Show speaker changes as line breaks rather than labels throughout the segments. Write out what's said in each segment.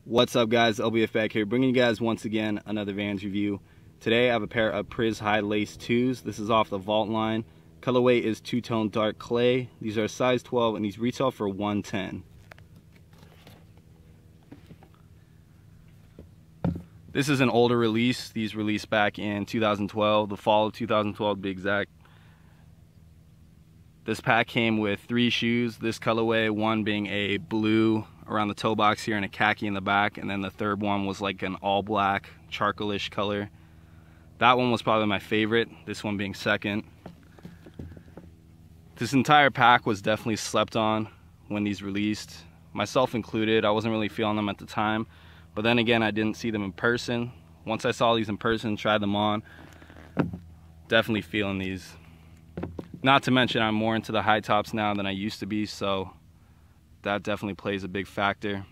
What's up guys, LBF back here, bringing you guys once again another Vans review. Today I have a pair of Priz high lace 2s. This is off the Vault line. Colorway is two-tone dark clay. These are size 12 and these retail for $110. This is an older release. These released back in 2012, the fall of 2012 to be exact. This pack came with 3 shoes, this colorway, one being a blue around the toe box here and a khaki in the back, and then the third one was like an all black charcoalish color. That one was probably my favorite, this one being second. This entire pack was definitely slept on when these released, myself included. I wasn't really feeling them at the time, but then again I didn't see them in person. Once I saw these in person, tried them on, definitely feeling these. Not to mention I'm more into the high tops now than I used to be, so that definitely plays a big factor.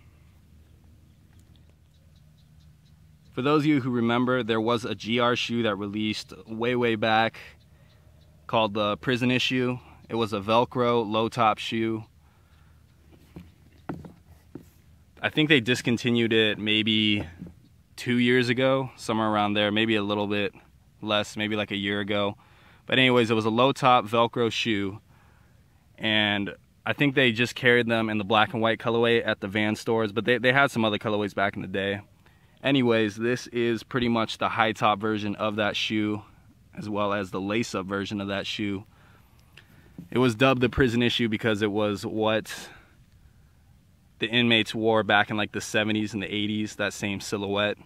For those of you who remember, there was a GR shoe that released way back called the Prison issue. It was a Velcro low top shoe. I think they discontinued it maybe 2 years ago, somewhere around there, maybe a little bit less, maybe like a year ago. But anyways, it was a low top Velcro shoe, and I think they just carried them in the black and white colorway at the Vans stores, but they had some other colorways back in the day. Anyways, this is pretty much the high top version of that shoe, as well as the lace up version of that shoe. It was dubbed the Prison issue because it was what the inmates wore back in like the 70s and the 80s, that same silhouette.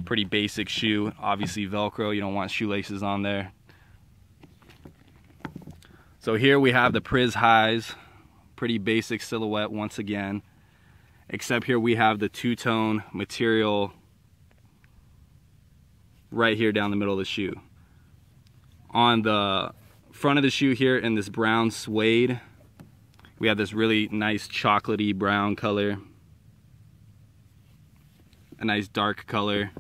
Pretty basic shoe, obviously Velcro, you don't want shoelaces on there. So here we have the Priz highs, pretty basic silhouette once again, except here we have the two-tone material right here down the middle of the shoe. On the front of the shoe here in this brown suede, we have this really nice chocolatey brown color, a nice dark color.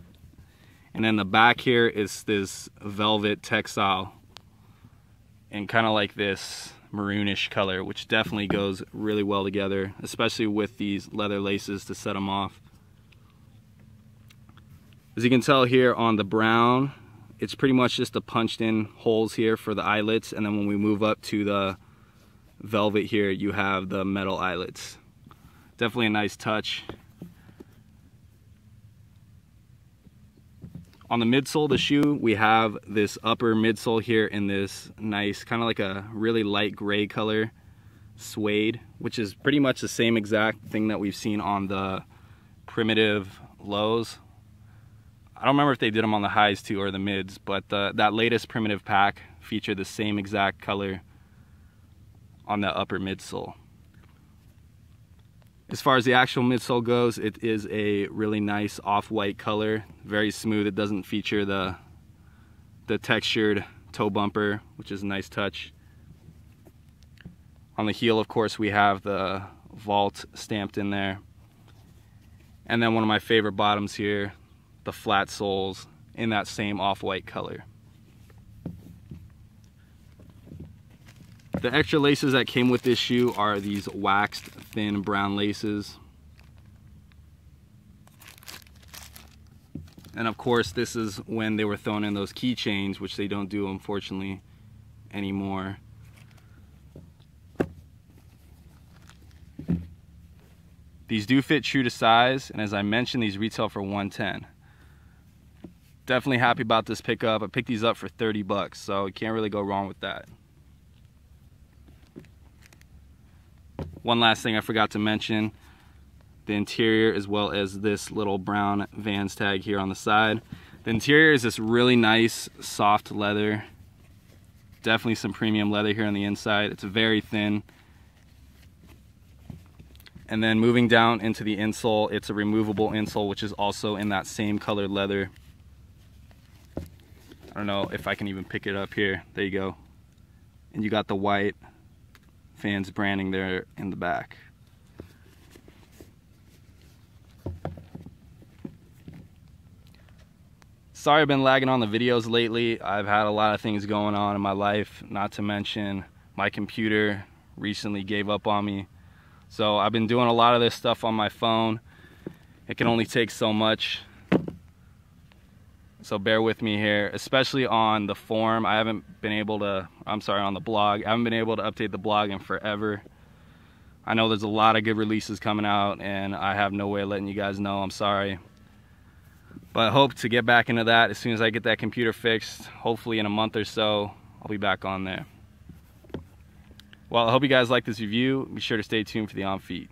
And then the back here is this velvet textile and kind of like this maroonish color, which definitely goes really well together, especially with these leather laces to set them off. As you can tell here on the brown, it's pretty much just the punched in holes here for the eyelets, and then when we move up to the velvet here, you have the metal eyelets. Definitely a nice touch. On the midsole of the shoe, we have this upper midsole here in this nice, kind of like a really light gray color suede, which is pretty much the same exact thing that we've seen on the primitive lows. I don't remember if they did them on the highs too or the mids, but that latest primitive pack featured the same exact color on the upper midsole. As far as the actual midsole goes, it is a really nice off-white color, very smooth. It doesn't feature the textured toe bumper, which is a nice touch. On the heel, of course, we have the Vault stamped in there. And then one of my favorite bottoms here, the flat soles in that same off-white color. The extra laces that came with this shoe are these waxed thin brown laces. And of course, this is when they were thrown in those keychains, which they don't do unfortunately anymore. These do fit true to size, and as I mentioned, these retail for $110. Definitely happy about this pickup. I picked these up for 30 bucks, so you can't really go wrong with that. One last thing I forgot to mention, the interior as well as this little brown Vans tag here on the side. The interior is this really nice soft leather, definitely some premium leather here on the inside. It's very thin. And then moving down into the insole, it's a removable insole, which is also in that same colored leather. I don't know if I can even pick it up here. There you go. And you got the white Vans branding there in the back. Sorry I've been lagging on the videos lately. I've had a lot of things going on in my life, not to mention my computer recently gave up on me. So I've been doing a lot of this stuff on my phone. It can only take so much. So bear with me here, especially on the forum. I haven't been able to, on the blog. I haven't been able to update the blog in forever. I know there's a lot of good releases coming out and I have no way of letting you guys know. I'm sorry. But I hope to get back into that as soon as I get that computer fixed. Hopefully in a month or so, I'll be back on there. Well, I hope you guys like this review. Be sure to stay tuned for the on feed.